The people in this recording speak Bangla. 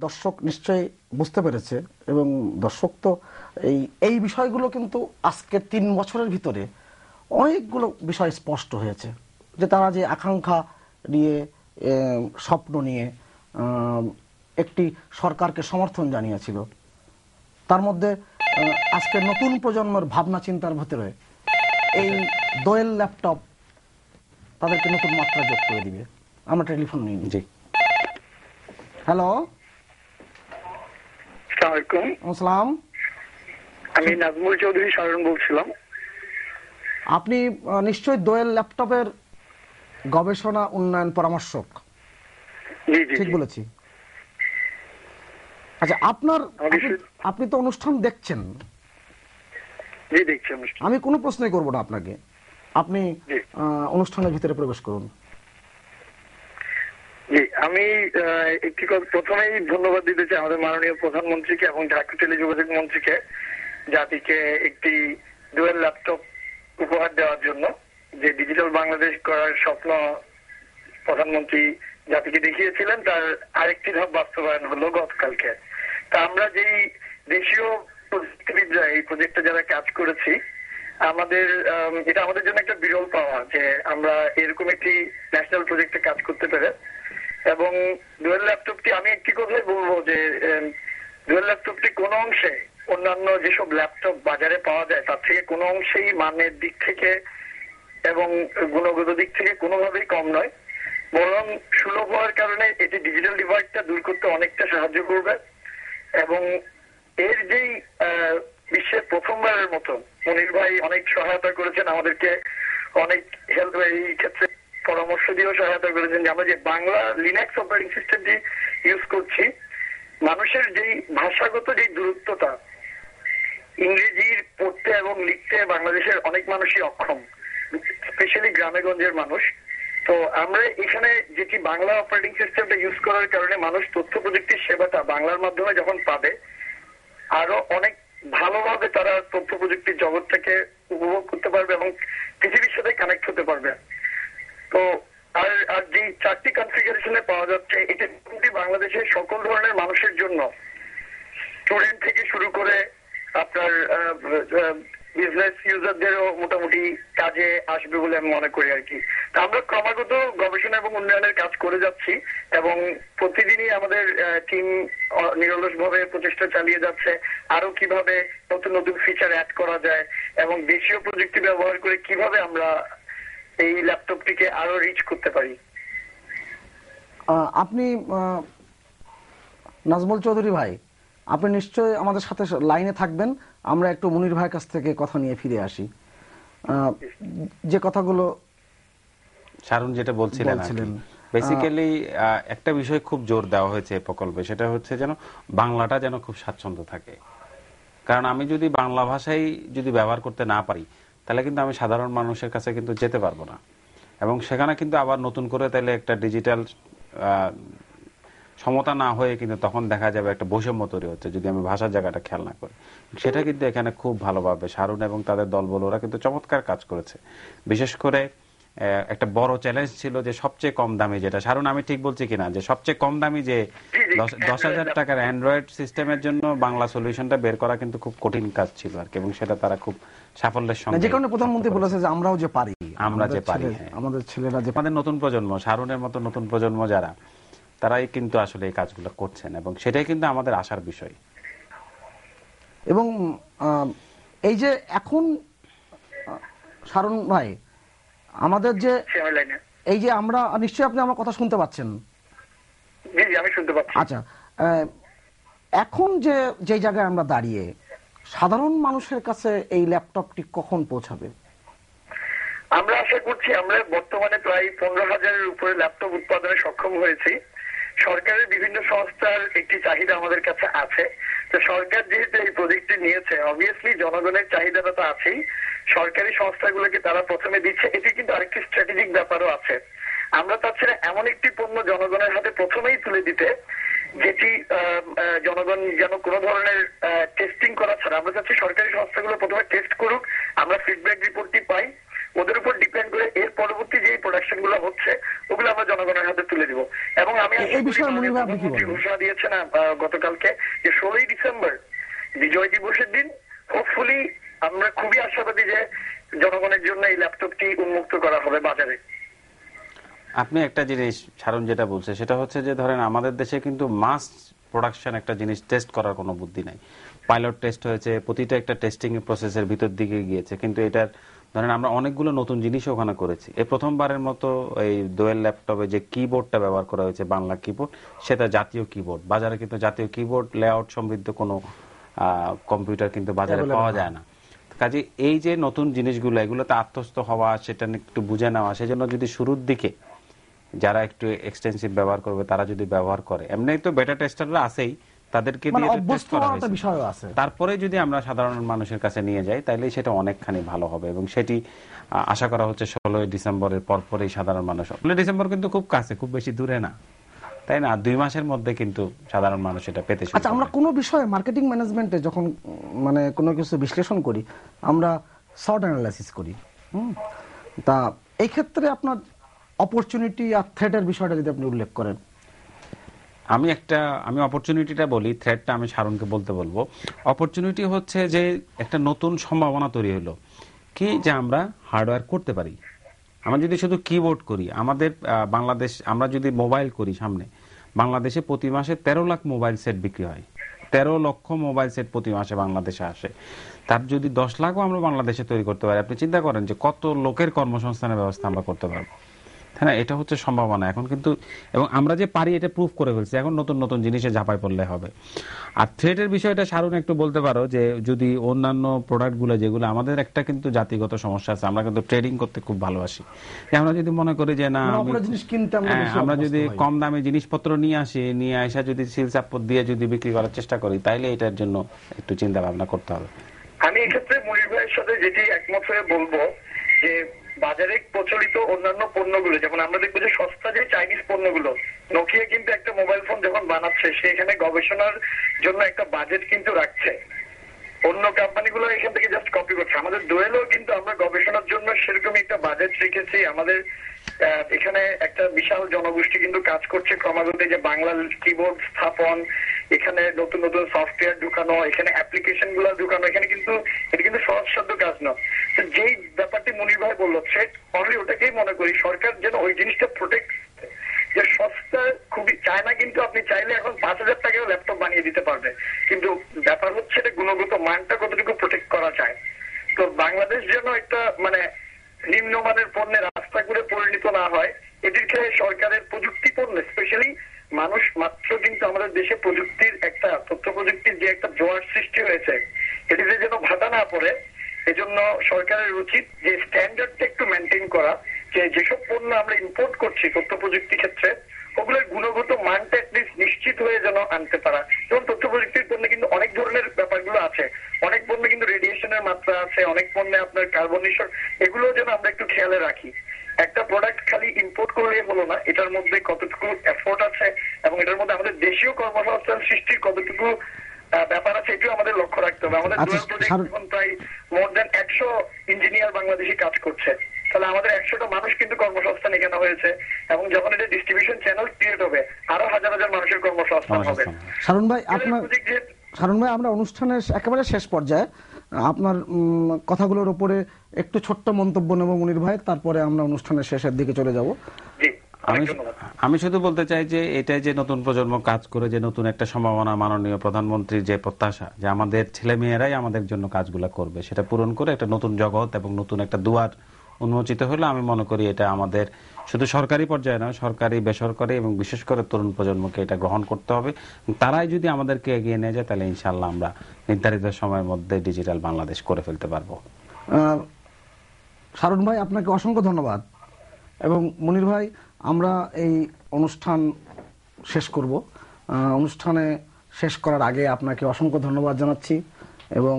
দর্শক নিশ্চয়ই বুঝতে পেরেছে এবং দর্শক তো এই বিষয়গুলো কিন্তু আজকের ৩ বছরের ভিতরে অনেকগুলো বিষয় স্পষ্ট হয়েছে যে তারা যে আকাঙ্ক্ষা নিয়ে স্বপ্ন নিয়ে একটি সরকারকে সমর্থন জানিয়েছিল, তার মধ্যে আজকের নতুন প্রজন্মের ভাবনা চিন্তার ভিতরে এই দোয়েল ল্যাপটপ তাদেরকে নতুন মাত্রা যোগ করে দিবে। আমরা টেলিফোন নিয়ে নিই। হ্যালো, আসসালাম। আমি নাজমুল চৌধুরী সারণ বলছিলাম। আপনি নিশ্চয়ই দোয়েল ল্যাপটপের গবেষণা উন্নয়ন পরামর্শক, ঠিক বলেছি? আচ্ছা, আপনি তো অনুষ্ঠান দেখছেন। জি, দেখছি অনুষ্ঠান। আমি কোনো প্রশ্নই করব না আপনাকে, আপনি অনুষ্ঠানের ভিতরে প্রবেশ করুন। জি, আমি একটি প্রথমেই ধন্যবাদ দিতে চাই আমাদের মাননীয় প্রধানমন্ত্রীকে এবং ঢাকা টেলিযোগাযোগ মন্ত্রীকে জাতিকে একটি ডুয়েল ল্যাপটপ উপহার দেওয়ার জন্য। যে ডিজিটাল বাংলাদেশ করার স্বপ্ন প্রধানমন্ত্রী জাতিকে দেখিয়েছিলেন, তার আরেকটি ধাপ বাস্তবায়ন হলো গতকালকে। তা আমরা যেই দেশীয় প্রযুক্তিবিদরা এই প্রজেক্টে যারা কাজ করেছি, এটা আমাদের জন্য একটা বিরল পাওয়া যে আমরা এরকম একটি ন্যাশনাল প্রজেক্টে কাজ করতে পেরে। এবং ডুয়েল ল্যাপটপটি, আমি একটি কথাই বলবো যে ডুয়েল ল্যাপটপটি কোনো অংশে অন্যান্য যেসব ল্যাপটপ বাজারে পাওয়া যায় তার থেকে কোনো অংশেই মানের দিক থেকে এবং গুণগত দিক থেকে কোনোভাবেই কম নয়, বরং সুলভ হওয়ার কারণে এটি ডিজিটাল ডিভাইডটা দূর করতে অনেকটা সাহায্য করবে। এবং এর যেই বিশ্বের প্রথমবারের মতো মনির ভাই অনেক সহায়তা করেছেন আমাদেরকে, অনেক হেল্প এই ক্ষেত্রে পরামর্শ দিয়েও সহায়তা করেছেন যে আমরা যে বাংলা লিনাক্স অপারেটিং সিস্টেমটি ইউজ করছি, মানুষের যেই ভাষাগত যেই দূরত্বটা, ইংরেজির পড়তে এবং লিখতে বাংলাদেশের অনেক মানুষই অক্ষম, স্পেশালি গ্রামে গঞ্জের মানুষ। তো আমরা এখানে যেটি বাংলা অপারেটিং সিস্টেমটা ইউজ করার কারণে মানুষ তথ্য প্রযুক্তির সেবাটা বাংলার মাধ্যমে যখন পাবে, আরো অনেক ভালোভাবে তারা তথ্য প্রযুক্তির জগৎটাকে উপভোগ করতে পারবে এবং পৃথিবীর সাথে কানেক্ট হতে পারবে। তো আর যে 4টি কনফিগারেশনে পাওয়া যাচ্ছে, এটি বাংলাদেশের সকল ধরনের মানুষের জন্য, স্টুডেন্ট থেকে শুরু করে আপনার বিজনেস ইউজারদেরও মোটামুটি কাজে আসবে বলে আমি মনে করি আর কি। তা আমরা ক্রমাগত গবেষণা এবং উন্নয়নের কাজ করে যাচ্ছি এবং প্রতিদিনই আমাদের টিম নিরলস ভাবে প্রচেষ্টা চালিয়ে যাচ্ছে আরো কিভাবে নতুন নতুন ফিচার অ্যাড করা যায় এবং দেশীয় প্রযুক্তি ব্যবহার করে কিভাবে আমরা এই ল্যাপটপটিকে আরো রিচ করতে পারি। আপনি নাজমুল চৌধুরী ভাই, আপনি নিশ্চয়ই আমাদের সাথে লাইনে থাকবেন। আমরা একটু মনির ভাইয়ের কাছ থেকে কথা নিয়ে ফিরে আসি। যে কথাগুলো শারুন যেটা বলছিলেন, বেসিক্যালি একটা বিষয় খুব জোর দেওয়া হয়েছে এই প্রকল্পে, সেটা হচ্ছে যেন বাংলাটা যেন খুব স্বাচ্ছন্দ্য থাকে। কারণ আমি যদি বাংলা ভাষাই যদি ব্যবহার করতে না পারি, তাহলে কিন্তু আমি সাধারণ মানুষের কাছে কিন্তু যেতে পারবো না। এবং সেখানে কিন্তু আবার নতুন করে তাহলে একটা ডিজিটাল সমতা না হয়ে কিন্তু তখন দেখা যাবে একটা বৈষম্য তৈরি হচ্ছে যদি আমি ভাষার জায়গাটা খেয়াল না করি। সেটা কিন্তু এখানে খুব ভালোভাবে শারুন এবং তাদের দলবল ওরা কিন্তু চমৎকার কাজ করেছে। বিশেষ করে একটা বড় চ্যালেঞ্জ ছিল যে সবচেয়ে কম দামি, যেটা শারুন আমি ঠিক বলছি কিনা, যে সবচেয়ে কম দামি যে 10,000 টাকার অ্যান্ড্রয়েড সিস্টেমের জন্য বাংলা সলিউশনটা বের করা কিন্তু খুব কঠিন কাজ ছিল আর কি। এবং সেটা তারা খুব সাফল্যের সঙ্গে, যে কারণে প্রধানমন্ত্রী বলেছে যে আমরাও যে পারি, আমরা যে পারি, আমাদের ছেলেরা যে, আমাদের নতুন প্রজন্ম, শারুনের মতো নতুন প্রজন্ম যারা, তারাই কিন্তু আসলে এই কাজগুলো করছেন এবং সেটাই কিন্তু আমাদের আশার বিষয়। এবং এই যে এখন শারুন ভাই আমাদের যে এই যে আমরা, নিশ্চয়ই আপনি আমার কথা শুনতে পাচ্ছেন? আমি শুনতে পাচ্ছি। আচ্ছা, এখন যে জায়গায় আমরা দাঁড়িয়ে, সাধারণ মানুষের কাছে এই ল্যাপটপটি কখন পৌঁছাবে? আমরা আশা করছি আমরা বর্তমানে প্রায় 15,000-এর উপরে ল্যাপটপ উৎপাদনে সক্ষম হয়েছি। সরকারের বিভিন্ন সংস্থার একটি চাহিদা আমাদের কাছে আছে। তো সরকার যেহেতু এই প্রজেক্টটি নিয়েছে, অবভিয়াসলি জনগণের চাহিদাটা তো আছেই। সরকারি সংস্থাগুলোকে তারা প্রথমে দিচ্ছে, এটি কিন্তু আরেকটি স্ট্র্যাটেজিক ব্যাপারও আছে। আমরা চাচ্ছি না এমন একটি পণ্য জনগণের হাতে প্রথমেই তুলে দিতে যেটি জনগণ যেন কোনো ধরনের টেস্টিং করা ছাড়া, আমরা চাচ্ছি সরকারি সংস্থাগুলো প্রথমে টেস্ট করুক, আমরা ফিডব্যাক রিপোর্টটি পাই, ওদের উপর ডিপেন্ড করে এর পরবর্তী যে প্রোডাকশন গুলো হচ্ছে ওগুলো আমরা জনগণের হাতে তুলে দিব। এবং আমি এই বিষয়ে মনির ভাই আপনি কি বলেন? ঘোষণা দিয়েছেন গতকালকে যে 16ই ডিসেম্বর বিজয় দিবসের দিন হোপফুলি আমরা খুবই আশাবাদী যে জনগণের জন্য এই ল্যাপটপটি উন্মুক্ত করা হবে বাজারে। আপনি একটা জিনিস শারুন যেটা বলছে সেটা হচ্ছে যে ধরেন আমাদের দেশে কিন্তু মাস প্রোডাকশন একটা জিনিস টেস্ট করার কোনো বুদ্ধি নাই। পাইলট টেস্ট হয়েছে, প্রতিটা একটা টেস্টিং প্রসেসের ভিতর দিকে গিয়েছে, কিন্তু এটার ধরেন আমরা অনেকগুলো নতুন জিনিস ওখানে করেছি। এই প্রথমবারের মতো এই দোয়েল ল্যাপটপে যে কিবোর্ডটা ব্যবহার করা হয়েছে বাংলা কিবোর্ড, সেটা জাতীয় কিবোর্ড। বাজারে কিন্তু জাতীয় কিবোর্ড লেআউট সমৃদ্ধ কোনো কম্পিউটার কিন্তু বাজারে পাওয়া যায় না। কাজে এই যে নতুন জিনিসগুলো এগুলোতে আত্মস্থ হওয়া, সেটা একটু বুঝে নেওয়া, সেজন্য যদি শুরুর দিকে যারা একটু এক্সটেন্সিভ ব্যবহার করবে তারা যদি ব্যবহার করে, এমনি তো বেটা টেস্টাররা আছেই, তাদেরকে দিয়ে টেস্ট করা হয়েছে, তারপরে যদি আমরা সাধারণ মানুষের কাছে নিয়ে যাই তাহলে সেটা অনেকখানি ভালো হবে। এবং সেটি আশা করা হচ্ছে 16ই ডিসেম্বরের পরপরই সাধারণ মানুষ, 16 ডিসেম্বর কিন্তু খুব কাছে, খুব বেশি দূরে না, তাই না? 2 মাসের মধ্যে কিন্তু সাধারণ মানুষ এটা পেতে শুরু করবে। আচ্ছা, আমরা কোনো বিষয়ে মার্কেটিং ম্যানেজমেন্টে যখন মানে কোনো কিছু বিশ্লেষণ করি আমরা শর্ট অ্যানালাইসিস করি। তা এই ক্ষেত্রে আপনার অপরচুনিটি আর থ্রেটের বিষয়টা যদি আপনি উল্লেখ করেন। আমি অপরচুনিটিটা বলি, থ্রেটটা আমি শারুনকে বলবো। অপরচুনিটি হচ্ছে যে একটা নতুন সম্ভাবনা তৈরি হলো কি, যে আমরা হার্ডওয়্যার করতে পারি। আমরা যদি শুধু কিবোর্ড করি, আমাদের বাংলাদেশ, আমরা যদি মোবাইল করি সামনে, বাংলাদেশে প্রতি মাসে 13 লাখ মোবাইল সেট বিক্রি হয়। 13 লক্ষ মোবাইল সেট প্রতি মাসে বাংলাদেশে আসে। তার যদি 10 লাখও আমরা বাংলাদেশে তৈরি করতে পারি, আপনি চিন্তা করেন যে কত লোকের কর্মসংস্থানের ব্যবস্থা আমরা করতে পারবো। হ্যাঁ, এটা হচ্ছে সম্ভাবনা এখন কিন্তু, এবং আমরা যে পারি এটা প্রুভ করে ফেলছি। এখন নতুন নতুন জিনিসে ঝাঁপাই পড়লে হবে। আর থ্রেটের বিষয়টা শারুন একটু বলতে পারো, যে যদি অন্যান্য প্রোডাক্টগুলো যেগুলো আমাদের একটা কিন্তু জাতিগত সমস্যা আছে, আমরা কিন্তু ট্রেডিং করতে খুব ভালোবাসি। আমরা যদি মনে করি যে না, আমরা যদি কম দামে জিনিসপত্র নিয়ে আসি, নিয়ে আসা যদি সিল চাপত দিয়ে যদি বিক্রি করার চেষ্টা করি, তাইলে এটার জন্য একটু চিন্তা ভাবনা করতে হবে। আমি এক্ষেত্রে মনির ভাইয়ের সাথে যেটি একমত হয়ে বলবো, যে বাজারে প্রচলিত অন্যান্য পণ্যগুলো, যেমন আমরা দেখবো যে সস্তা যে চাইনিজ পণ্যগুলো, নোকিয়া কিন্তু একটা মোবাইল ফোন যখন বানাচ্ছে সেখানে গবেষণার জন্য একটা বাজেট কিন্তু রাখছে। অন্য কোম্পানিগুলো এখান থেকে জাস্ট কপি করছে। আমাদের দোয়েলও কিন্তু আমরা গবেষণার জন্য সেরকম একটা বাজেট রেখেছি। আমাদের এখানে একটা বিশাল জনগোষ্ঠী কিন্তু কাজ করছে ক্রমাগত, যে বাংলা কিবোর্ড স্থাপন, এখানে নতুন নতুন সফটওয়্যার ঢুকানো, এখানে অ্যাপ্লিকেশন গুলো ঢুকানো, এখানে কিন্তু এটা কিন্তু সহজসাধ্য কাজ নয়। যেই ব্যাপারটি মনির ভাই বললো, থ্রেট অনলি ওটাকেই মনে করি সরকার যেন ওই জিনিসটা প্রোটেক্ট, যে সস্তা খুবই চায় না, কিন্তু আপনি চাইলে এখন 5,000 টাকায় ল্যাপটপ বানিয়ে দিতে পারবে, কিন্তু ব্যাপার হচ্ছে এটা গুণগত মানটা কতটুকু প্রোটেক্ট করা যায়। তো বাংলাদেশ যেন একটা মানে নিম্নমানের পণ্যের রাস্তা করে পরিণত না হয়, এটির ক্ষেত্রে সরকারের প্রযুক্তি পণ্য, স্পেশালি মানুষ মাত্র কিন্তু আমাদের দেশে প্রযুক্তির একটা, তথ্য প্রযুক্তির যে একটা জোয়ার সৃষ্টি হয়েছে, এটিতে যেন ভাটা না পড়ে, এজন্য সরকারের উচিত যে স্ট্যান্ডার্ডটা একটু মেনটেন করা, যে যেসব পণ্য আমরা ইম্পোর্ট করছি তথ্য প্রযুক্তি ক্ষেত্রে, ওগুলোর গুণগত মানটা অ্যাটলিস্ট নিশ্চিত হয়ে যেন আনতে পারা। যেমন তথ্য প্রযুক্তির পণ্যে কিন্তু অনেক ধরনের ব্যাপারগুলো আছে, অনেক পণ্যে কিন্তু রেডিয়েশনের মাত্রা আছে, অনেক পণ্যে আপনার কার্বন নিঃসরণ, এগুলো যেন আমরা একটু খেয়ালে রাখি। একটা প্রোডাক্ট খালি ইম্পোর্ট করলে হলো না, এটার মধ্যে কতটুকু এফোর্ট আছে এবং এটার মধ্যে আমাদের দেশীয় কর্মসংস্থান সৃষ্টির কতটুকু ব্যাপার আছে, এটাও আমাদের লক্ষ্য রাখতে হবে। আমাদের এখন প্রায় মোর দেন 100 ইঞ্জিনিয়ার বাংলাদেশে কাজ করছে, তাহলে আমাদের 100টা মানুষ কিন্তু কর্মসংস্থান এখানে হয়েছে, এবং যখন এটা ডিস্ট্রিবিউশন চ্যানেল ক্রিয়েট হবে আরো হাজার হাজার মানুষের কর্মসংস্থান হবে। শারুন ভাই, আমরা অনুষ্ঠানের একেবারে শেষ পর্যায়ে আপনার কথাগুলোর উপরে একটু ছোট্ট মন্তব্য নেব মনির ভাই, তারপরে আমরা অনুষ্ঠানের শেষের দিকে চলে যাব। আমি শুধু বলতে চাই যে এটাই যে নতুন প্রজন্ম কাজ করে, যে নতুন একটা সম্ভাবনা, মাননীয় প্রধানমন্ত্রীর যে প্রত্যাশা যে আমাদের ছেলে মেয়েরাই আমাদের জন্য কাজগুলো করবে, সেটা পূরণ করে একটা নতুন জগৎ এবং নতুন একটা দুয়ার উন্মোচিত হলে আমি মনে করি এটা আমাদের শুধু সরকারি পর্যায়ে নয়, সরকারি, বেসরকারি এবং বিশেষ করে তরুণ প্রজন্মকে এটা গ্রহণ করতে হবে। তারাই যদি আমাদেরকে এগিয়ে নিয়ে যায় তাহলে ইনশাআল্লাহ আমরা নির্ধারিত সময়ের মধ্যে ডিজিটাল বাংলাদেশ করে ফেলতে পারবো। শারুন ভাই, আপনাকে অসংখ্য ধন্যবাদ। এবং মনির ভাই, আমরা এই অনুষ্ঠান শেষ করব। অনুষ্ঠানে শেষ করার আগে আপনাকে অসংখ্য ধন্যবাদ জানাচ্ছি এবং